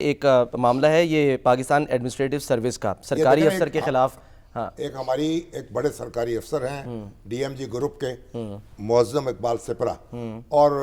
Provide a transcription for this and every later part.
एक मामला है ये पाकिस्तान एडमिनिस्ट्रेटिव सर्विस का सरकारी अफसर के खिलाफ। हाँ, एक हमारी एक बड़े सरकारी अफसर हैं डीएमजी ग्रुप के मुअज्जम इकबाल सिपरा, और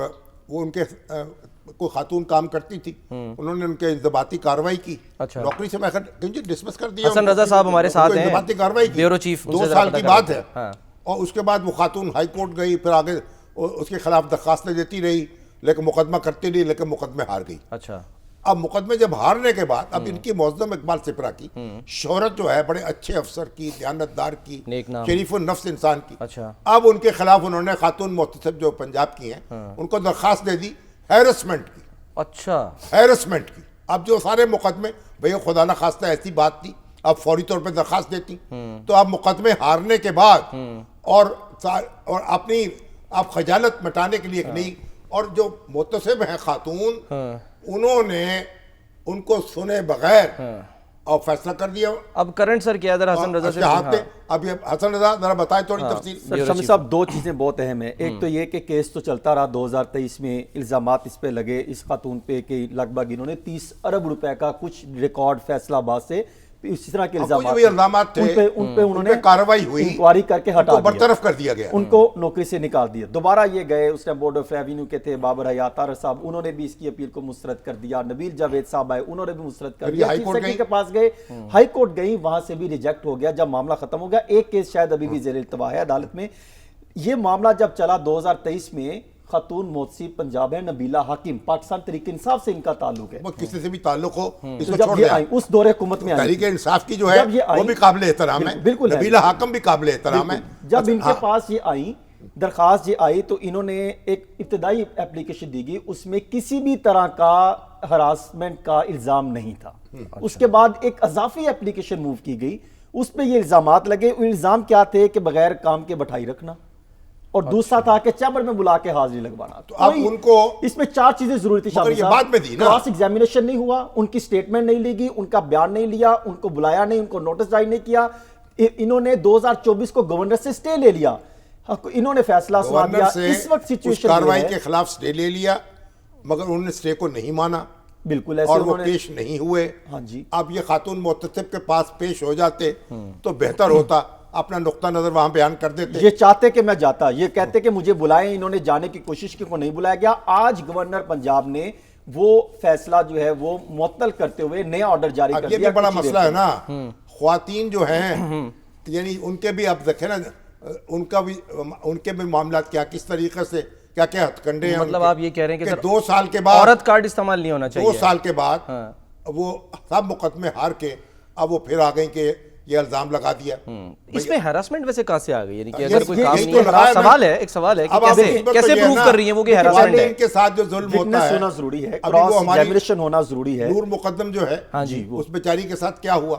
वो उनके कोई खातून काम करती थी, उन्होंने उनके इंतबाती कार्रवाई की। अच्छा। नौकरी से मैं डिसमिस कर दिया। हसन रजा साहब हमारे साथ हैं, इंतबाती कार्रवाई की, ब्यूरो चीफ, 2 साल की बात है। हाँ। और उसके बाद वो खातून हाई कोर्ट गई, फिर आगे उसके खिलाफ दरखास्तें देती रही, लेकिन मुकदमा करती रही, लेकिन मुकदमे हार गई। अच्छा। अब मुकदमे जब हारने के बाद अब इनकी मुअज्जम इकबाल सिपरा की शोहरत जो है बड़े अच्छे अफसर की, दयानतदार की, नेक नाम, शरीफुन नफ्स इंसान की। अच्छा। अब उनके खिलाफ उन्होंने खातून मोहतसिब जो पंजाब की हैं उनको दरखास्त दे दी हैरेसमेंट की। अच्छा। हैरेसमेंट की। अब जो सारे मुकदमे, भैया खुदा ना खास्ता ऐसी बात थी, अब फौरी तौर पर दरखास्त देती, तो अब मुकदमे हारने के बाद और अपनी आप खजालत मिटाने के लिए नहीं, और जो मुतसिब हैं खातून, उन्होंने उनको सुने बगैर और फैसला कर दिया। अब करंट सर क्या है हसन रजा से? अब ये हसन रजा जरा बताएं थोड़ी तफसील। सर शमी साहब, 2 चीज़ें बहुत अहम है। एक तो ये कि केस तो चलता रहा, 2023 में इल्ज़ामात इस पे लगे इस खातून पे कि लगभग इन्होंने 30 अरब रुपए का कुछ रिकॉर्ड फैसलाबाद से इसी तरह के इल्जामात थे, उन पे उन्होंने कार्रवाई हुई, इंक्वायरी करके हटा दिया, बरतरफ कर दिया गया, उनको नौकरी से निकाल दिया। दोबारा ये गए, उस टाइम बोर्ड ऑफ रेवेन्यू के थे बाबर हयात तारर साहब, उन्होंने भी इसकी अपील को मुस्तरद कर दिया। नबील जावेद साहब आए, उन्होंने भी मुस्तरद कर दिया। चीफ सेक्रेटरी के पास गए, हाई कोर्ट गई, वहां से भी रिजेक्ट हो गया। जब मामला खत्म हो गया, एक केस शायद अभी भी ज़ेर इल्तवा है अदालत में। ये मामला जब चला 2023 में, खातून मोहतसिब पंजाब है नबीला हाकिम, पाकिस्तान तहरीक इंसाफ से इनका ताल्लुक है, किसी से भी ताल्लुक हो इसको जब छोड़ ये दें। आई उस दौरे हुकूमत में तहरीक इंसाफ की जो है वो भी काबिल एहतराम है, बिल्कुल नबीला हाकिम भी काबिल एहतराम है। जब इनके पास ये आई दरखास्त ये आई, तो इन्होंने एक इब्तदाई एप्लीकेशन दी गई, उसमें किसी भी तरह का हरासमेंट का इल्जाम नहीं था। उसके बाद एक अजाफी एप्लीकेशन मूव की गई, उस पर ये इल्जामात लगे। इल्जाम क्या थे कि बगैर काम के बैठाई रखना, और दूसरा था कि चैम्बर में बुला के हाजिरी लगवाना। तो अब उनको इसमें 4 चीजें जरूरी थी। बाद में दी ना, क्रॉस एग्जामिनेशन नहीं हुआ, उनकी स्टेटमेंट नहीं ली गई, उनका बयान नहीं लिया, उनको बुलाया नहीं, उनको नोटिस जारी नहीं किया। इन्होंने 2024 को गवर्नर से स्टे ले लिया, इन्होंने फैसला सुना दिया। इस वक्त सिचुएशन कार्रवाई के खिलाफ स्टे ले लिया, मगर उन्होंने स्टे को नहीं माना, बिल्कुल ऐसे, और वो पेश नहीं हुए। हाँ जी। अब ये खातून मुहतसिब के पास पेश हो जाते तो बेहतर होता, अपना नुक्ता नजर वहां बयान कर देते। ये चाहते कि मैं जाता, ये कहते कि मुझे बुलाएं, इन्होंने जाने की कोशिश की, को नहीं बुलाया गया। आज गवर्नर पंजाब ने वो फैसला जो है वो मुअत्तल करते हुए नया ऑर्डर जारी कर दिया। ये बड़ा मसला है ना, ख्वातीन जो हैं, यानी उनके भी आप देखें ना, उनके भी मामला क्या, किस तरीके से क्या क्या हथकंडे हैं। मतलब आप ये कह रहे हैं कि 2 साल के बाद औरत कार्ड इस्तेमाल नहीं होना चाहिए। 2 साल के बाद वो सब मुकदमे हार के अब वो फिर आ गई कि ये इल्जाम लगा दिया। इसमें हरासमेंट वैसे कहाँ से आ गई? यानी कि अगर कोई ये काम तो नहीं है, सवाल है, एक सवाल है कि कैसे प्रूव कर रही है वो कि हरासमेंट है? इनके साथ जो जुल्म होता है होना जरूरी है, क्रॉस एग्जामिनेशन होना जरूरी है। नूर मुकद्दम जो है, हाँ जी, उस बेचारी के साथ क्या हुआ,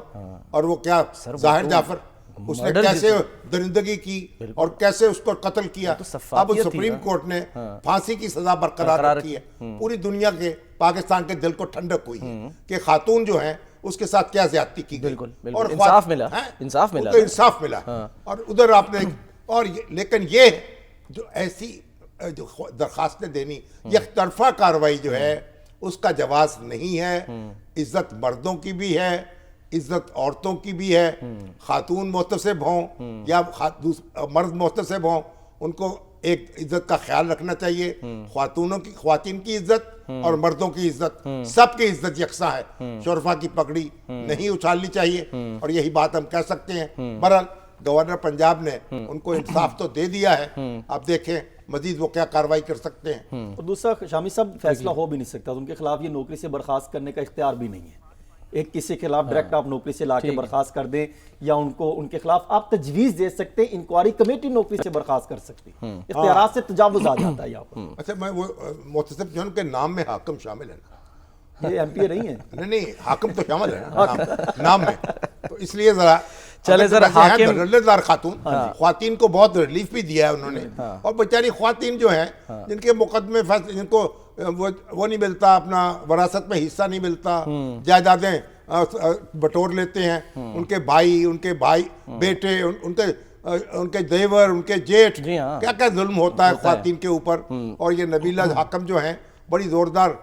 और वो क्या जाहिर जाफर, उसने कैसे दरिंदगी की और कैसे उसको कत्ल किया। अब सुप्रीम कोर्ट ने फांसी की सजा बरकरार रखी है। पूरी दुनिया के, पाकिस्तान के दिल को ठंडक हुई है कि खातून जो है उसके साथ क्या ज्यादती की गई, और इंसाफ मिला, इंसाफ मिला, तो इंसाफ मिला। और उधर आपने और लेकिन ये जो ऐसी जो दरखास्तें देनी, ये तरफा कार्रवाई जो है उसका जवाज नहीं है। इज्जत मर्दों की भी है, इज्जत औरतों की भी है। खातून मुहतसिब हों या मर्द मुहतसिब हों, उनको एक इज्जत का ख्याल रखना चाहिए। ख्वातीन की इज्जत और मर्दों की इज्जत, सबकी इज्जत यकसा है। शोरफा की पगड़ी नहीं उछालनी चाहिए, और यही बात हम कह सकते हैं। बहरहाल गवर्नर पंजाब ने उनको इंसाफ तो दे दिया है, अब देखें मजीद वो क्या कार्रवाई कर सकते हैं। और दूसरा शामी साहब, फैसला हो भी नहीं सकता, उनके खिलाफ ये नौकरी से बर्खास्त करने का इख्तियार भी नहीं है। एक किसी के खिलाफ डायरेक्ट आप नौकरी से लाके बर्खास्त कर दें, या उनको उनके खिलाफ आप तजवीज दे सकते हैं, इंक्वायरी कमेटी नौकरी से बर्खास्त कर सकती है। इख्तियारात से तजावुज आ जाता है यहाँ पर। अच्छा, मैं वो मुहतसिब जो उनके नाम में हाकिम शामिल है ना, ये एमपीए नहीं है? नहीं, हाकिम तो शामिल है ना नाम में, तो इसलिए जरा चले सर, हाकिम रल्लेदार खातून, ख्वातीन को बहुत रिलीफ भी दिया है उन्होंने। और बेचारी ख्वातीन जो है, जिनके मुकदमे जिनको वो नहीं मिलता, अपना वरासत में हिस्सा नहीं मिलता, जायदादें बटोर लेते हैं उनके भाई बेटे, उनके देवर, उनके जेठ, क्या क्या जुल्म होता है ख्वातीन के ऊपर। और ये नबीला हाकिम जो है, बड़ी जोरदार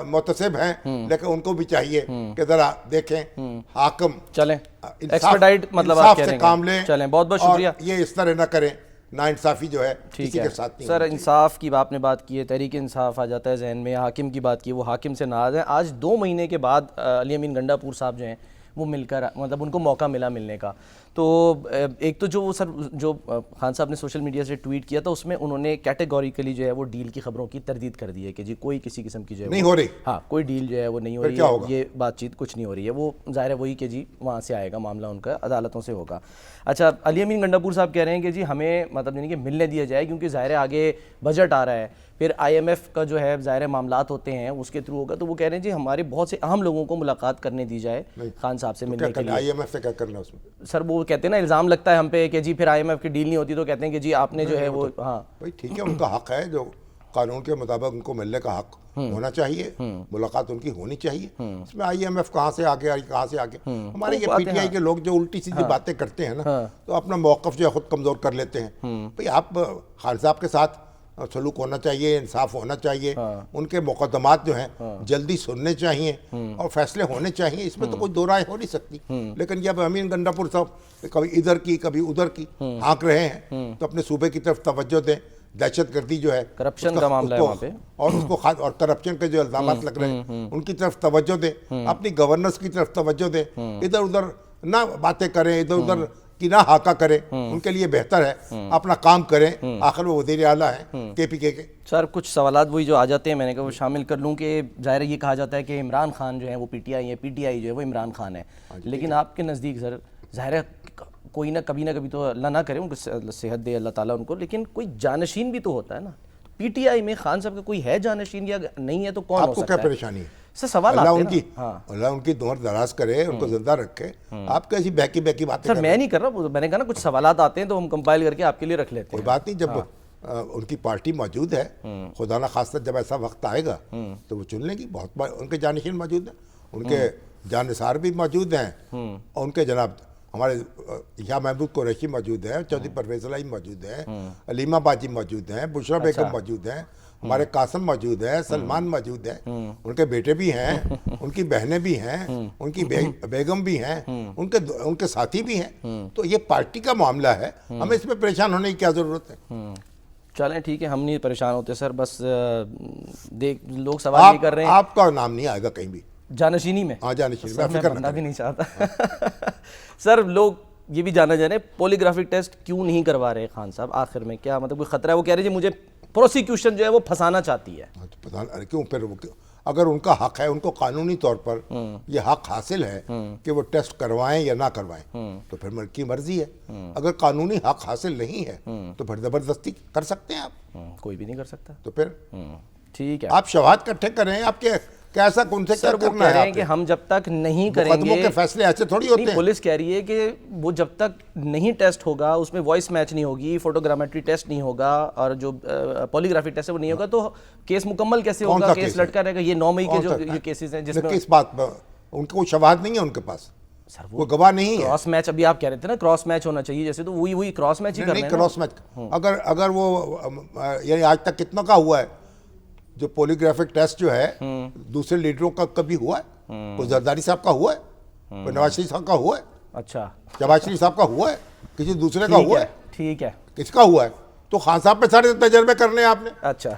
मुतसिब हैं, लेकिन उनको भी चाहिए कि जरा देखें हाकिम चलें इंसाफ एक्सपेडाइट मतलब आप इंसाफ कह से रहे काम हैं। लें। चलें, बहुत बहुत और शुक्रिया। ये इस तरह ना करें, नाइंसाफी जो है ठीक किसी है के साथ नहीं सर, होनी चाहिए। इंसाफ की आपने बात की है, तहरीक इंसाफ आ जाता है जहन में। हाकिम की बात की, वो हाकिम से नाराज़ हैं। आज 2 महीने के बाद अली अमीन गंडापुर साहब जो हैं वो मिलकर, मतलब उनको मौका मिला मिलने का। तो एक तो जो वो सर जो खान साहब ने सोशल मीडिया से ट्वीट किया था, उसमें उन्होंने कैटेगोरिकली जो है वो डील की खबरों की तरदीद कर दी है कि जी कोई किसी किस्म की जो है नहीं हो रही। हाँ, कोई डील जो है वो नहीं हो फिर रही क्या है, होगा? ये बातचीत कुछ नहीं हो रही है। वो ज़ाहिर है वही कि जी वहाँ से आएगा मामला, उनका अदालतों से होगा। अच्छा, अली अमीन गंडापुर साहब कह रहे हैं कि जी हमें मतलब यानी कि मिलने दिया जाए, क्योंकि ज़ाहिर है आगे बजट आ रहा है, फिर IMF का जो है ज़ाहिर मामलात होते हैं उसके थ्रू होगा। तो वो कह रहे हैं जी हमारे बहुत से अहम लोगों को मुलाकात करने दी जाए खान साहब से मिलने के लिए। IMF से क्या करना है उसमें? सर वो कहते हैं ना, इल्ज़ाम लगता है हम पे कि जी फिर IMF की डील नहीं होती, तो कहते हैं कि जी आपने जो है वो हाँ भाई ठीक है, उनका हक है, जो कानून के मुताबिक उनको मिलने का हक होना चाहिए, मुलाकात उनकी होनी चाहिए। इसमें IMF कहाँ से आगे आई, कहाँ से आगे? हमारे ये PTI के लोग जो उल्टी सीधी बातें करते हैं ना, तो अपना मौक़िफ़ जो है खुद कमज़ोर कर लेते हैं। भाई आप खान साहब के साथ सलूक होना चाहिए, इंसाफ होना चाहिए, उनके मुकदमात जो हैं जल्दी सुनने चाहिए और फैसले होने चाहिए, इसमें तो कोई दो राय हो नहीं सकती। लेकिन जब अमीन गंडापुर साहब कभी इधर की कभी उधर की हाँक रहे हैं, तो अपने सूबे की तरफ तवज्जो दें। दहशतगर्दी जो है, करप्शन का मामला है वहाँ पे, और उसको और करप्शन के जो इल्जामात लग रहे हैं उनकी तरफ तवज्जो दें, अपनी गवर्नेंस की तरफ तवज्जो दें, इधर उधर ना बातें करें, इधर उधर की ना हाका करें। उनके लिए बेहतर है अपना काम करें, आखिर वो वज़ीर आला हैं KPK के। सर कुछ सवालात वही जो आ जाते हैं, मैंने कहा वो शामिल कर लूँ कि ज़ाहिर ये कहा जाता है कि इमरान खान जो है वो PTI है, PTI जो है वो इमरान खान है, लेकिन आपके नज़दीक सर ज़ाहिर है कोई ना कभी तो अल्लाह ना करे उनको सेहत दे अल्लाह ताला उनको, लेकिन कोई जानशीन भी तो होता है ना PTI में। खान साहब का कोई है जानशीन या नहीं है तो कौन हो आपको सकता क्या है? परेशानी है? सर सवाल अल्लाह आते हैं उनकी ना। हाँ अल्लाह उनकी उम्र दराज करे, उनको जिंदा रखे। आप कैसी बहकी बातें सर, कर रहे मैं हैं? नहीं कर रहा, मैंने कहा ना कुछ सवालात आते हैं तो हम कंपाइल करके आपके लिए रख लेते कोई हैं। बात नहीं, जब उनकी पार्टी मौजूद है, खुदा ना खास्ता जब ऐसा वक्त आएगा तो वो चुन लेंगी। बहुत उनके जानशीन मौजूद हैं, उनके जानसार भी मौजूद हैं, और उनके जनाब हमारे या महबूब कुरैशी मौजूद हैं, चौधरी परवेज़ इलाही मौजूद हैं, अलीमा बाजी मौजूद हैं, बुशरा बेगम मौजूद हैं, हमारे कासम मौजूद है, सलमान मौजूद है, उनके बेटे भी हैं, उनकी बहनें भी हैं, उनकी बेगम भी हैं, उनके साथी भी हैं। तो ये पार्टी का मामला है, हमें इसमें परेशान होने की क्या ज़रूरत है? चलें ठीक है, हम नहीं परेशान होते सर, बस देख लोग सवाल ये कर रहे हैं। आपका नाम नहीं आएगा कहीं भी जानशीनी में। हाँ, जानशीनी सर, मैं बनना भी नहीं चाहता। सर लोग ये भी जानना चाह रहे हैं पॉलीग्राफिक टेस्ट क्यों नहीं करवा रहे खान साहब, आखिर में क्या मतलब कोई खतरा है? वो कह रहे जी मुझे प्रोसिक्यूशन जो है वो फंसाना चाहती है। तो पता नहीं क्यों, फिर अगर उनका हक है, उनको कानूनी तौर पर ये हक हासिल है कि वो टेस्ट करवाएं या ना करवाएं, तो फिर उनकी मर्जी है। अगर कानूनी हक हासिल नहीं है तो फिर ज़बरदस्ती कर सकते हैं आप? कोई भी नहीं कर सकता। तो फिर ठीक है, आप शवाहद इकट्ठे करें, आपके कैसा उनसे क्या सर वो करना कह रहे है? हैं कि हम जब तक नहीं मुकदमों करेंगे, के फैसले ऐसे थोड़ी होते हैं। पुलिस कह रही है कि वो जब तक नहीं टेस्ट होगा, उसमें वॉइस मैच नहीं होगी, फोटोग्रामेट्री टेस्ट नहीं होगा, और जो पॉलीग्राफी टेस्ट है वो नहीं होगा, तो केस मुकम्मल कैसे कौन होगा? सा केस केस है? लटका रहेगा। ये 9 मई के कौन जो सा? ये केसेस हैं जिसमें किस बात पर उनको कोई शवाहद नहीं है उनके पास? सर वो गवाह नहीं है। क्रॉस मैच, अभी आप कह रहे थे ना क्रॉस मैच होना चाहिए जैसे, तो वही क्रॉस मैच ही कर रहे नहीं, हैं ना। क्रॉस मैच अगर वो यानी आज तक कितना का हुआ है जो पॉलीग्राफिक टेस्ट जो है दूसरे लीडरों का कभी हुआ है? कोई जरदारी साहब का हुआ है? कोई नवाज शरीफ साहब का हुआ है? अच्छा, शहबाज शरीफ साहब का हुआ है? किसी दूसरे का हुआ है? ठीक है। किसका हुआ है? तो खान साहब पे सारे तजर्बे करने हैं आपने। अच्छा